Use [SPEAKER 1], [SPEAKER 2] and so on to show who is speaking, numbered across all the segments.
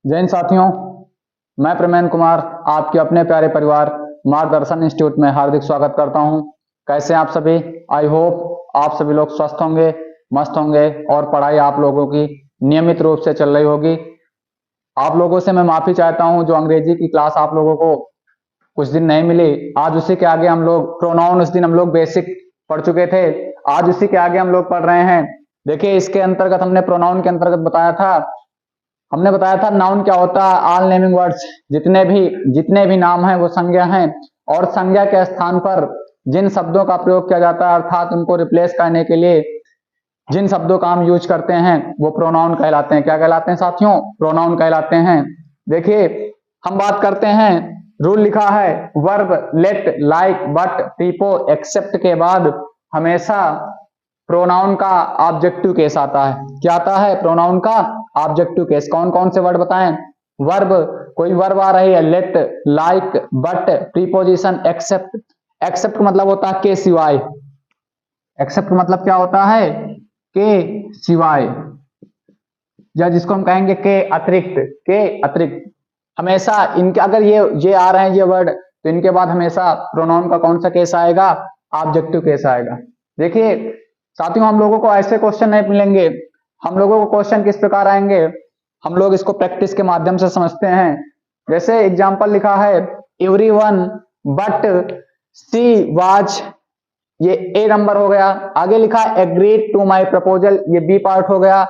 [SPEAKER 1] जय हिंद साथियों, मैं प्रमेन कुमार आपके अपने प्यारे परिवार मार्गदर्शन इंस्टीट्यूट में हार्दिक स्वागत करता हूं। कैसे हैं आप सभी? आई होप आप सभी लोग स्वस्थ होंगे, मस्त होंगे और पढ़ाई आप लोगों की नियमित रूप से चल रही होगी। आप लोगों से मैं माफी चाहता हूं जो अंग्रेजी की क्लास आप लोगों को कुछ दिन नहीं मिली। आज उसी के आगे हम लोग प्रोनाउन, उस दिन हम लोग बेसिक पढ़ चुके थे, आज उसी के आगे हम लोग पढ़ रहे हैं। देखिए, इसके अंतर्गत हमने प्रोनाउन के अंतर्गत हमने बताया था नाउन क्या होता है। ऑल नेमिंग वर्ड्स, जितने भी नाम हैं वो संज्ञा हैं, और संज्ञा के स्थान पर जिन शब्दों का प्रयोग किया जाता है अर्थात उनको रिप्लेस करने के लिए जिन शब्दों का हम यूज करते हैं वो प्रोनाउन कहलाते हैं। क्या कहलाते हैं साथियों? प्रोनाउन कहलाते हैं। देखिए, हम बात करते हैं, रूल लिखा है verb let, like, but, prepo, except के बाद हमेशा प्रोनाउन का ऑब्जेक्टिव केस आता है। क्या आता है? प्रोनाउन का ऑब्जेक्टिव केस। कौन कौन से वर्ड बताएं? वर्ब, कोई वर्ब आ रही है, let, like, but, preposition, except. Except मतलब होता है के सिवाय। एक्सेप्ट मतलब क्या होता है? के सिवाय, या जिसको हम कहेंगे के अतिरिक्त। के अतिरिक्त हमेशा इनके, अगर ये आ रहे हैं ये वर्ड, तो इनके बाद हमेशा प्रोनाउन का कौन सा केस आएगा? ऑब्जेक्टिव केस आएगा। देखिए साथियों, हम लोगों को ऐसे क्वेश्चन नहीं मिलेंगे। हम लोगों को क्वेश्चन किस प्रकार आएंगे, हम लोग इसको प्रैक्टिस के माध्यम से समझते हैं। जैसे एग्जांपल लिखा है, एवरीवन बट सी वाज, ये ए नंबर हो गया। आगे लिखा है एग्रीड टू माय प्रपोजल, ये बी पार्ट हो गया।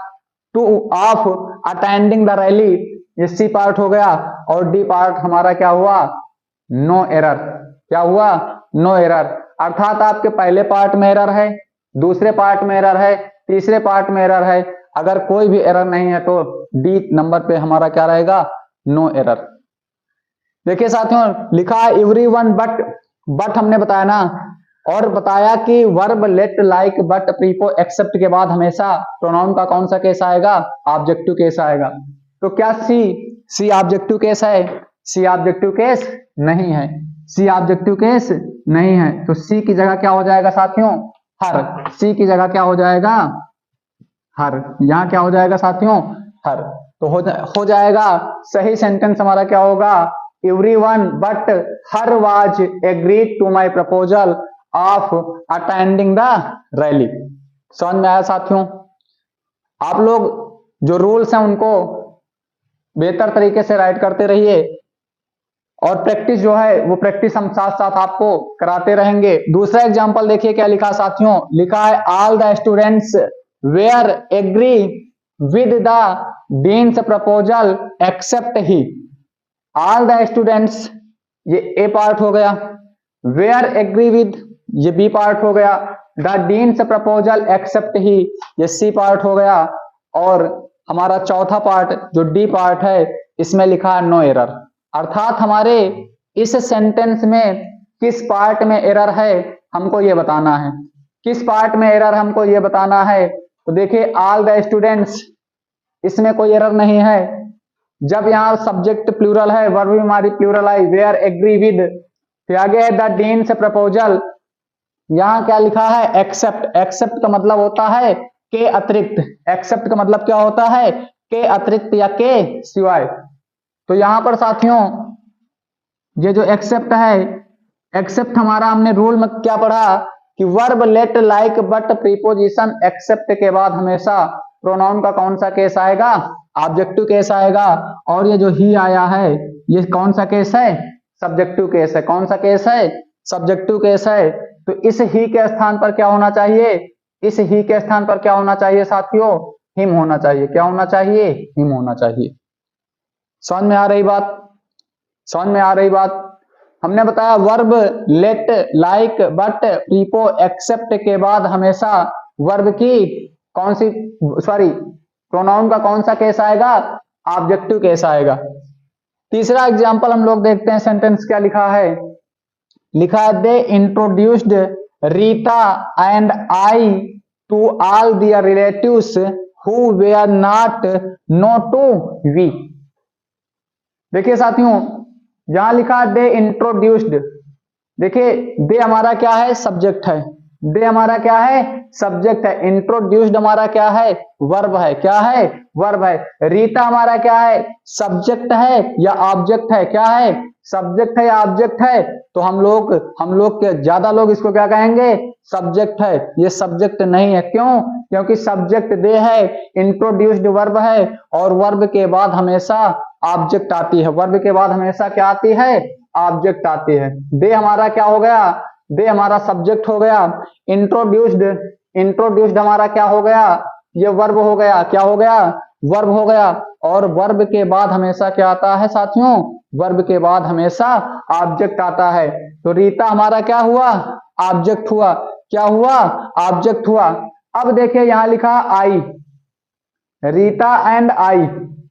[SPEAKER 1] Two of attending the rally, ये सी पार्ट हो गया। और डी पार्ट हमारा क्या हुआ? No error. क्या हुआ? No error. अर्थात आपके पहले पार्ट में एरर है, दूसरे पार्ट में एरर है, तीसरे पार्ट में एरर है। अगर कोई भी एरर नहीं है तो डी नंबर पे हमारा क्या रहेगा? No error. देखिए साथियों, लिखा है एवरीवन बट हमने बताया ना, और बताया कि verb let, like, but, prepo, except के बाद हमेशा प्रोनाउन का कौन सा केस आएगा? ऑब्जेक्टिव केस आएगा। तो क्या सी ऑब्जेक्टिव केस है? सी ऑब्जेक्टिव केस नहीं है। सी ऑब्जेक्टिव केस नहीं है, तो सी की जगह क्या हो जाएगा साथियों? हर। सी की जगह क्या हो जाएगा? हर। यहां क्या हो जाएगा साथियों? हर। तो हो जाएगा सही सेंटेंस हमारा क्या होगा? Everyone but her was agreed to my proposal of attending the rally. समझ में आया साथियों? आप लोग जो रूल्स हैं उनको बेहतर तरीके से राइट करते रहिए, और प्रैक्टिस जो है वो प्रैक्टिस हम साथ साथ आपको कराते रहेंगे। दूसरा एग्जांपल देखिए क्या लिखा साथियों, लिखा है all the students were agree with the dean's proposal except he. All the students, ये ए पार्ट हो गया। वेयर एग्री विद, ये बी पार्ट हो गया। The dean's proposal except he, ये सी पार्ट हो गया। और हमारा चौथा पार्ट जो डी पार्ट है, इसमें लिखा है नो एरर। अर्थात हमारे इस सेंटेंस में किस पार्ट में एरर है हमको ये बताना है। किस पार्ट में एरर हमको ये बताना है। तो देखिए ऑल द स्टूडेंट्स, इसमें कोई एरर नहीं है। जब यहाँ सब्जेक्ट प्लूरल है, वर्ब भी हमारी प्लूरल आई, वेयर एग्री विद, फिर आगे है द डीन्स प्रपोजल। यहाँ क्या लिखा है? एक्सेप्ट। एक्सेप्ट का मतलब होता है के अतिरिक्त। एक्सेप्ट का मतलब क्या होता है? के अतिरिक्त या के सिवाय। तो यहां पर साथियों ये जो एक्सेप्ट है, एक्सेप्ट हमारा हमने रूल में क्या पढ़ा कि verb let, like, but, preposition, except के बाद हमेशा प्रोनाउन का कौन सा केस आएगा? ऑब्जेक्टिव केस आएगा। और ये जो ही आया है ये कौन सा केस है? सब्जेक्टिव केस है। कौन सा केस है? सब्जेक्टिव केस है। तो इस ही के स्थान पर क्या होना चाहिए? इस ही के स्थान पर क्या होना चाहिए साथियों? हिम होना चाहिए। क्या होना चाहिए? हिम होना चाहिए। समझ में आ रही बात? समझ में आ रही बात? हमने बताया verb let, like, but, prepo, except के बाद हमेशा वर्ब की कौन सी, सॉरी, प्रोनाउन का कौन सा केस आएगा? ऑब्जेक्टिव केस आएगा। तीसरा एग्जांपल हम लोग देखते हैं, सेंटेंस क्या लिखा है। लिखा है they introduced Rita and I to all their relatives who were not known to we. देखिए साथियों, यहां लिखा दे इंट्रोड्यूस्ड। देखिए दे हमारा क्या है? सब्जेक्ट है। दे हमारा क्या है, सब्जेक्ट है। इंट्रोड्यूस्ड हमारा क्या है, वर्ब है। क्या है, वर्ब है। रीता हमारा क्या है, सब्जेक्ट है या ऑब्जेक्ट है, क्या है, सब्जेक्ट है या ऑब्जेक्ट है। तो हम लोग के ज्यादा लोग इसको क्या कहेंगे, सब्जेक्ट है। ये सब्जेक्ट नहीं है, क्यों, क्योंकि सब्जेक्ट दे है, इंट्रोड्यूस्ड वर्ब है, और वर्ब के बाद हमेशा ऑब्जेक्ट आती है। वर्ब के बाद हमेशा क्या आती है, ऑब्जेक्ट आती है। दे हमारा क्या हो गया, दे हमारा सब्जेक्ट हो गया। इंट्रोड्यूस्ड हमारा क्या हो गया, ये वर्ब हो गया। क्या हो गया, वर्ब हो गया। और वर्ब के बाद हमेशा क्या आता है साथियों, वर्ब के बाद हमेशा ऑब्जेक्ट आता है। तो रीता हमारा क्या हुआ, ऑब्जेक्ट हुआ। क्या हुआ, ऑब्जेक्ट हुआ। अब देखिए यहां लिखा आई, रीता एंड आई।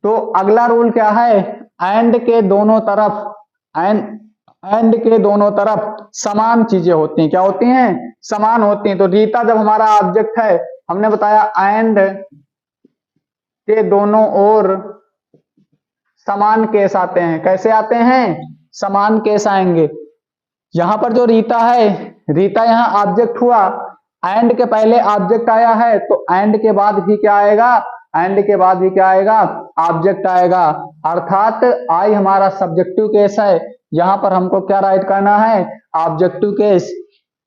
[SPEAKER 1] तो अगला रूल क्या है, एंड के दोनों तरफ, एंड के दोनों तरफ समान चीजें होती हैं। क्या होती हैं, समान होती हैं। तो रीता जब हमारा ऑब्जेक्ट है, हमने बताया एंड के दोनों ओर समान केस आते हैं। कैसे आते हैं, समान केस आएंगे। यहां पर जो रीता है, रीता यहाँ ऑब्जेक्ट हुआ, एंड के पहले ऑब्जेक्ट आया है, तो एंड के बाद भी क्या आएगा, एंड के बाद भी क्या आएगा, ऑब्जेक्ट आएगा। अर्थात आई हमारा सब्जेक्टिव केस है। यहां पर हमको क्या राइट करना है, ऑब्जेक्टिव केस।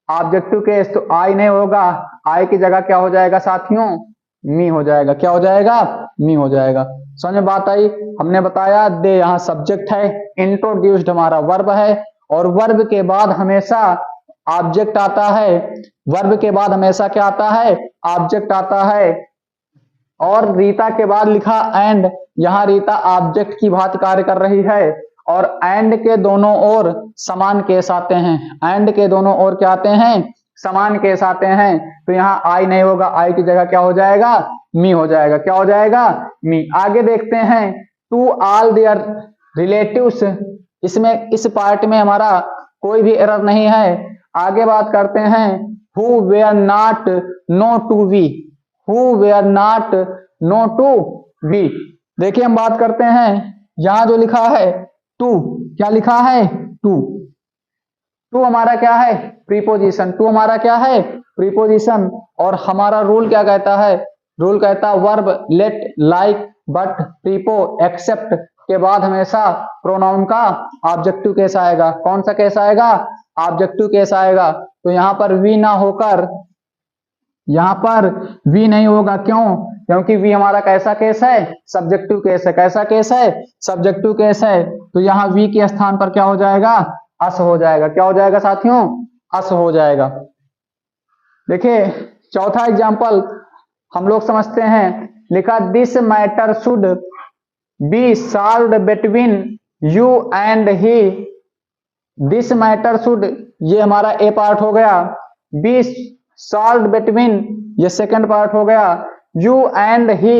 [SPEAKER 1] ऑब्जेक्टिव केस तो आई नहीं होगा, आई की जगह क्या हो जाएगा साथियों, मी हो जाएगा। क्या हो जाएगा, मी हो जाएगा। समझ में बात आई। हमने बताया दे यहाँ सब्जेक्ट है, इंट्रोड्यूस्ड हमारा वर्ब है, और वर्ब के बाद हमेशा ऑब्जेक्ट आता है। वर्ब के बाद हमेशा क्या आता है, ऑब्जेक्ट आता है। और रीता के बाद लिखा एंड, यहां रीता ऑब्जेक्ट की भांति कार्य कर रही है। और एंड के दोनों ओर समान केस आते हैं। एंड के दोनों ओर क्या आते हैं, समान केस आते हैं। तो यहाँ आई नहीं होगा, आई की जगह क्या हो जाएगा, मी हो जाएगा। क्या हो जाएगा, मी। आगे देखते हैं, टू ऑल देयर रिलेटिव्स। इसमें इस पार्ट में हमारा कोई भी एरर नहीं है। आगे बात करते हैं, who were not known to we, who were not known to we. देखिए हम बात करते हैं, यहां जो लिखा है टू, क्या लिखा है, टू। टू हमारा क्या है, प्रीपोजिशन। टू हमारा क्या है, प्रीपोजिशन। और हमारा रूल क्या कहता है, रूल कहता है verb let like but prepo except के बाद हमेशा प्रोनाउन का ऑब्जेक्टिव केस आएगा। कौन सा केस आएगा, ऑब्जेक्टिव केस आएगा। तो यहां पर वी ना होकर, यहां पर वी नहीं होगा, क्यों, क्योंकि वी हमारा कैसा केस है, सब्जेक्टिव केस है। कैसा केस है, सब्जेक्टिव केस है। तो यहां वी के स्थान पर क्या हो जाएगा, अस हो जाएगा। क्या हो जाएगा साथियों, अस हो जाएगा। देखिए चौथा एग्जाम्पल हम लोग समझते हैं। लिखा this matter should be solved between you and he. This matter should, ये हमारा ए पार्ट हो गया। बी सॉल्व्ड बिटवीन, ये सेकंड पार्ट हो गया। You and he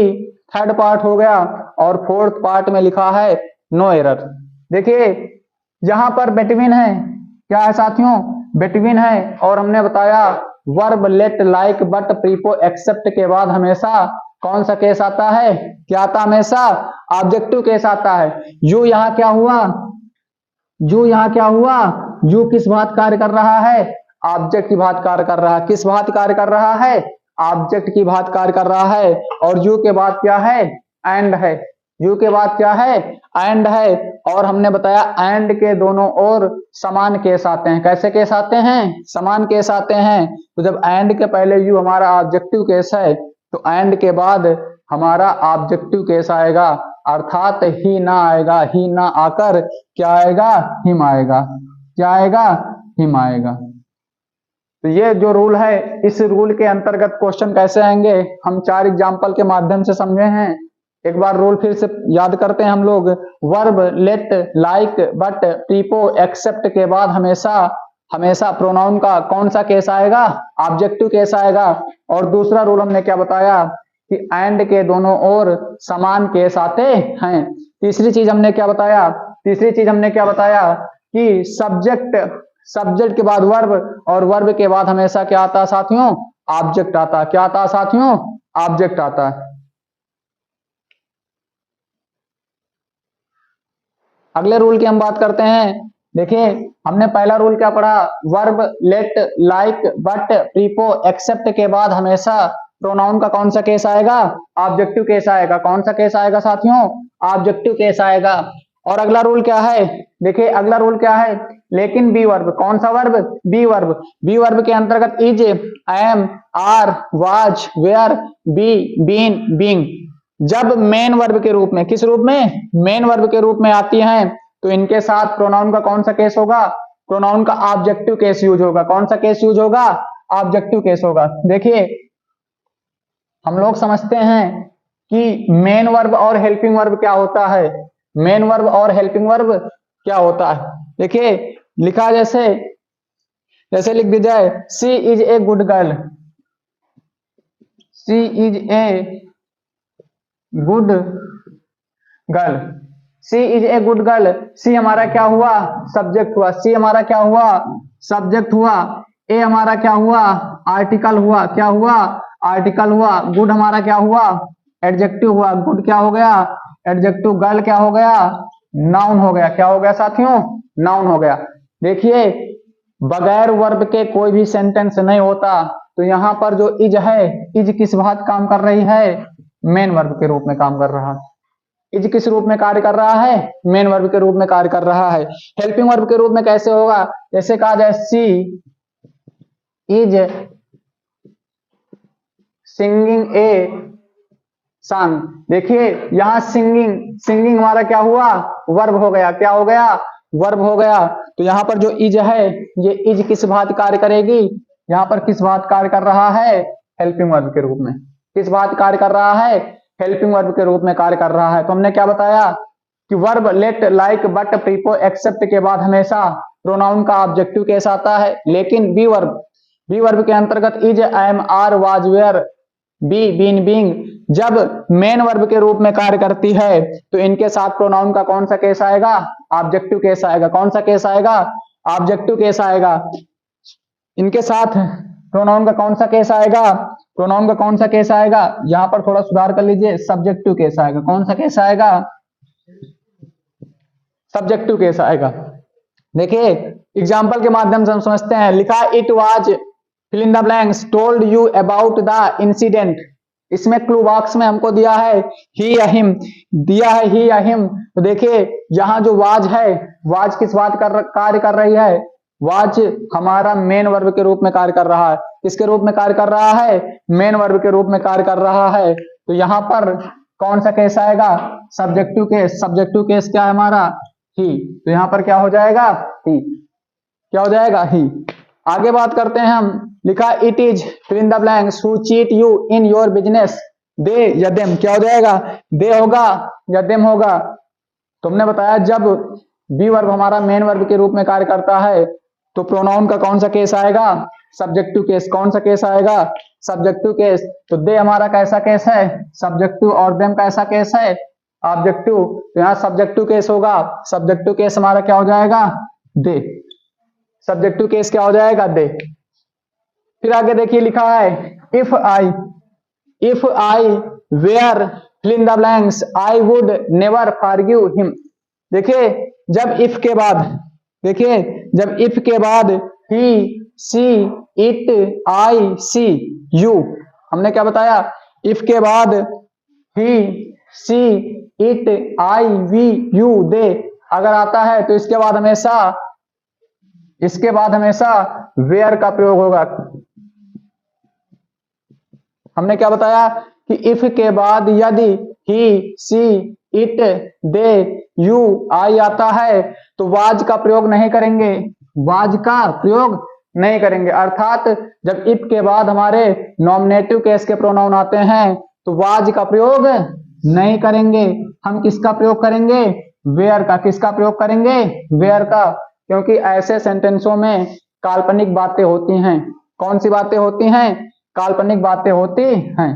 [SPEAKER 1] third part हो गया। और फोर्थ पार्ट में लिखा है नो एरर। देखिए यहां पर बिटवीन है, क्या है साथियों, बिटवीन है। और हमने बताया verb let like but prepo except के बाद हमेशा कौन सा केस आता है, क्या आता, हमेशा ऑब्जेक्टिव केस आता है। यू यहां क्या हुआ, यू यहां क्या हुआ, यू किस बात कार्य कर रहा है, ऑब्जेक्ट की बात कार्य कर रहा है। किस बात कार्य कर रहा है, ऑब्जेक्ट की बात कार्य कर रहा है। और यू के बाद क्या है, एंड है। यू के बाद क्या है, एंड है। और हमने बताया एंड के दोनों ओर समान केस आते हैं। कैसे केस आते हैं, समान केस आते हैं। तो जब एंड के पहले यू हमारा ऑब्जेक्टिव केस है, तो एंड के बाद हमारा ऑब्जेक्टिव केस आएगा। अर्थात ही ना आएगा, ही ना आकर क्या आएगा, हिम आएगा। क्या आएगा, हिम आएगा। तो ये जो रूल है, इस रूल के अंतर्गत क्वेश्चन कैसे आएंगे, हम 4 एग्जाम्पल के माध्यम से समझे हैं। एक बार रूल फिर से याद करते हैं हम लोग। Verb let like but prepo except के बाद हमेशा प्रोनाउन का कौन सा केस आएगा, ऑब्जेक्टिव केस आएगा। और दूसरा रूल हमने क्या बताया कि एंड के दोनों ओर समान केस आते हैं। तीसरी चीज हमने क्या बताया, तीसरी चीज हमने क्या बताया कि सब्जेक्ट के बाद वर्ब, और वर्ब के बाद हमेशा क्या आता है साथियों, ऑब्जेक्ट आता है। क्या आता है साथियों, ऑब्जेक्ट आता है। अगले रूल की हम बात करते हैं। देखिए हमने पहला रूल क्या पढ़ा, verb let like but prepo except के बाद हमेशा प्रोनाउन का कौन सा केस आएगा, ऑब्जेक्टिव केस आएगा। कौन सा केस आएगा साथियों, ऑब्जेक्टिव केस आएगा। और अगला रूल क्या है, देखिए अगला रूल क्या है, लेकिन बी वर्ब, कौन सा verb, be verb. Be verb के अंतर्गत is, am, are, was, were, be, been, being जब मेन वर्ब के रूप में, किस रूप में, मेन वर्ब के रूप में आती हैं तो इनके साथ प्रोनाउन का कौन सा केस होगा, प्रोनाउन का ऑब्जेक्टिव केस यूज होगा। कौन सा केस यूज होगा, ऑब्जेक्टिव केस होगा। देखिए हम लोग समझते हैं कि मेन वर्ब और हेल्पिंग वर्ब क्या होता है, मेन वर्ब और हेल्पिंग वर्ब क्या होता है। देखिए लिखा जैसे, जैसे लिख दी जाए she is a good girl, she is a good girl, she is a good girl. She हमारा क्या हुआ, सब्जेक्ट हुआ, सी हमारा क्या हुआ, सब्जेक्ट हुआ। ए हमारा क्या हुआ, आर्टिकल हुआ, क्या हुआ, आर्टिकल हुआ। गुड हमारा क्या हुआ, एडजेक्टिव हुआ, गुड क्या हो गया, एडजेक्टिव। गर्ल क्या हो गया, नाउन हो गया। क्या हो गया साथियों, नाउन हो गया। देखिए बगैर वर्ब के कोई भी सेंटेंस नहीं होता, तो यहां पर जो इज है, इज किस बात काम कर रही है, मेन वर्ब के रूप में काम कर रहा है। इज किस रूप में कार्य कर रहा है, मेन वर्ब के रूप में कार्य कर रहा है। हेल्पिंग वर्ब के रूप में कैसे होगा, जैसे कहा जाए she is singing a song. देखिए यहां सिंगिंग, सिंगिंग हमारा क्या हुआ, वर्ब हो गया। क्या हो गया, वर्ब हो गया। तो यहां पर जो इज है, ये इज किस बात कार्य करेगी, यहां पर किस बात कार्य कर रहा है, हेल्पिंग वर्ब के रूप में। किस बात कार्य कर रहा है, हेल्पिंग वर्ब के रूप में कार्य कर रहा है। तो हमने क्या बताया कि verb let like but prepo except के बाद हमेशा प्रोनाउन का ऑब्जेक्टिव केस आता है। लेकिन बी वर्ब, बी वर्ब के अंतर्गत is, am, are, was, were, be, been, being जब मेन वर्ब के रूप में कार्य करती है तो इनके साथ प्रोनाउन का कौन सा केस आएगा, ऑब्जेक्टिव केस आएगा। कौन सा केस आएगा, ऑब्जेक्टिव केस आएगा। इनके साथ प्रोनाउन का कौन सा केस आएगा, प्रोनाउन का कौन सा केस आएगा, यहां पर थोड़ा सुधार कर लीजिए, सब्जेक्टिव केस आएगा। कौन सा केस आएगा, सब्जेक्टिव केस आएगा। देखिए एग्जाम्पल के माध्यम से हम समझते हैं। लिखा it was fill in the blanks told you about the incident. इसमें क्लू बॉक्स में हमको दिया है ही या हिम, दिया है ही या हिम। तो देखिए यहाँ जो वाज है, वाज किस बात कार्य कर रही है, वाज हमारा मेन वर्ब के रूप में कार्य कर रहा है। किसके रूप में कार्य कर रहा है, मेन वर्ब के रूप में कार्य कर रहा है। तो यहाँ पर कौन सा केस आएगा, सब्जेक्टिव केस। सब्जेक्टिव केस क्या है हमारा, ही। तो यहाँ पर क्या हो जाएगा, ही। क्या हो जाएगा, ही। आगे बात करते हैं हम। लिखा it is fill in the blanks who cheat you in your business, they या देम। क्या हो जाएगा, दे होगा या देम होगा। तुमने बताया जब बी वर्ब हमारा मेन वर्ब के रूप में कार्य करता है तो प्रोनाउन का कौन सा केस आएगा, सब्जेक्टिव केस। कौन सा केस आएगा, सब्जेक्टिव केस। तो दे हमारा कैसा केस है, सब्जेक्टिव, और देम कैसा केस है, ऑब्जेक्टिव। तो यहाँ सब्जेक्टिव केस होगा। सब्जेक्टिव केस हमारा क्या हो जाएगा, दे। सब्जेक्टिव केस क्या हो जाएगा, दे। फिर आगे देखिए लिखा है if I were fill in the blanks I would never forgive him. देखिए जब इफ के बाद, देखिए जब इफ के बाद ही, सी, इट, आई, सी, यू, हमने क्या बताया, इफ के बाद ही, सी, इट, आई, वी, यू, दे अगर आता है तो इसके बाद हमेशा, इसके बाद हमेशा वेयर का प्रयोग होगा। हमने क्या बताया कि इफ के बाद यदि ही, सी, इट, दे, यू, आई आता है तो वाज का प्रयोग नहीं करेंगे, वाज का प्रयोग नहीं करेंगे। अर्थात जब इफ के बाद हमारे नॉमिनेटिव केस के प्रोनाउन आते हैं तो वाज का प्रयोग नहीं करेंगे। हम किसका प्रयोग करेंगे, वेयर का। किसका प्रयोग करेंगे, वेयर का। क्योंकि ऐसे सेंटेंसों में काल्पनिक बातें होती हैं। कौन सी बातें होती हैं, काल्पनिक बातें होती हैं।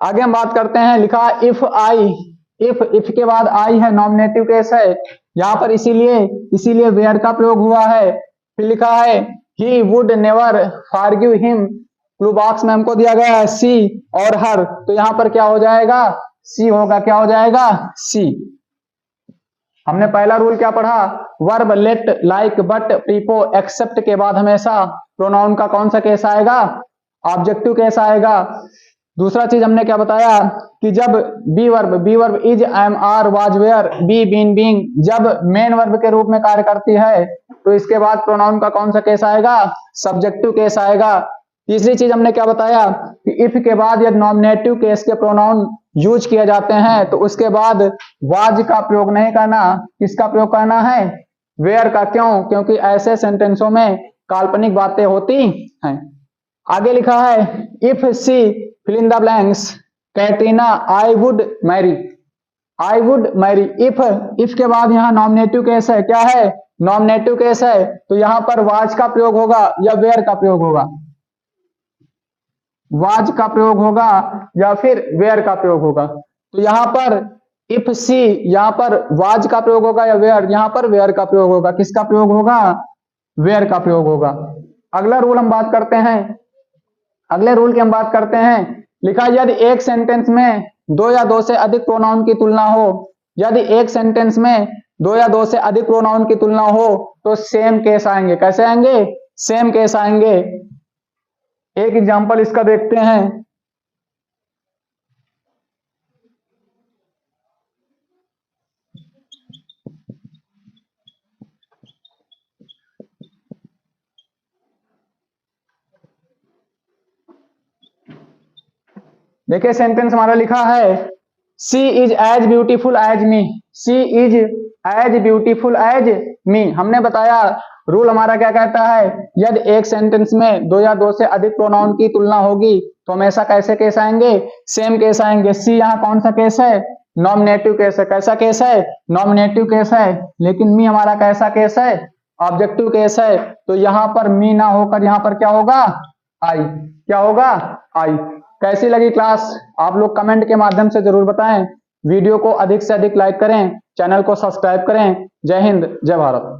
[SPEAKER 1] आगे हम बात करते हैं। लिखा इफ आई, इफ के बाद आई है, नॉमिनेटिव केस है यहां पर, इसीलिए वेयर का प्रयोग हुआ है। फिर लिखा है he would never forgive him. Clue box में हमको दिया गया है सी और हर, तो यहां पर क्या हो जाएगा, सी होगा। क्या हो जाएगा, सी। हमने पहला रूल क्या पढ़ा, verb let like but prepo except के बाद हमेशा प्रोनाउन का कौन सा केस आएगा, ऑब्जेक्टिव केस आएगा। दूसरा चीज हमने क्या बताया कि जब be verb is, am, are, was, were, be, been, being जब मेन वर्ब के रूप में कार्य करती है तो इसके बाद प्रोनाउन का कौन सा केस आएगा, सब्जेक्टिव केस आएगा। तीसरी चीज हमने क्या बताया कि इफ के बाद यदि नॉमिनेटिव केस के प्रोनाउन यूज किए जाते हैं तो उसके बाद वाज का प्रयोग नहीं करना, किसका प्रयोग करना है, वेयर का। क्यों, क्योंकि ऐसे सेंटेंसों में काल्पनिक बातें होती हैं। आगे लिखा है if she fill in the blanks Katrina I would marry, I would marry. If के बाद यहाँ नॉमिनेटिव केस है, क्या है, नॉमिनेटिव केस है, तो यहां पर वाज का प्रयोग होगा या वेयर का प्रयोग होगा, वाज का प्रयोग होगा या फिर वेयर का प्रयोग होगा। तो यहां पर इफ सी, यहां पर वाज का प्रयोग होगा या वेयर, यहां पर वेयर का प्रयोग होगा, किसका प्रयोग होगा, वेयर का प्रयोग होगा। अगला रूल हम बात करते हैं, अगले रूल की हम बात करते हैं। लिखा यदि एक सेंटेंस में दो या दो से अधिक प्रोनाउन की तुलना हो, यदि एक सेंटेंस में दो या दो से अधिक प्रोनाउन की तुलना हो तो सेम केस आएंगे, कैसे आएंगे, सेम केस आएंगे। एक एग्जांपल इसका देखते हैं। देखिए सेंटेंस हमारा लिखा है she is as beautiful as me, she is as beautiful as me. हमने बताया रूल हमारा क्या कहता है, यदि एक सेंटेंस में दो या दो से अधिक प्रोनाउन की तुलना होगी तो हमेशा कैसे केस आएंगे, सेम केस आएंगे। सी यहाँ कौन सा केस है, नॉमिनेटिव केस है, कैसा केस है, नॉमिनेटिव केस है। लेकिन मी हमारा कैसा केस है, ऑब्जेक्टिव केस है। तो यहाँ पर मी ना होकर यहाँ पर क्या होगा, आई, क्या होगा, आई। कैसी लगी क्लास, आप लोग कमेंट के माध्यम से जरूर बताएं। वीडियो को अधिक से अधिक लाइक करें, चैनल को सब्सक्राइब करें। जय हिंद, जय भारत।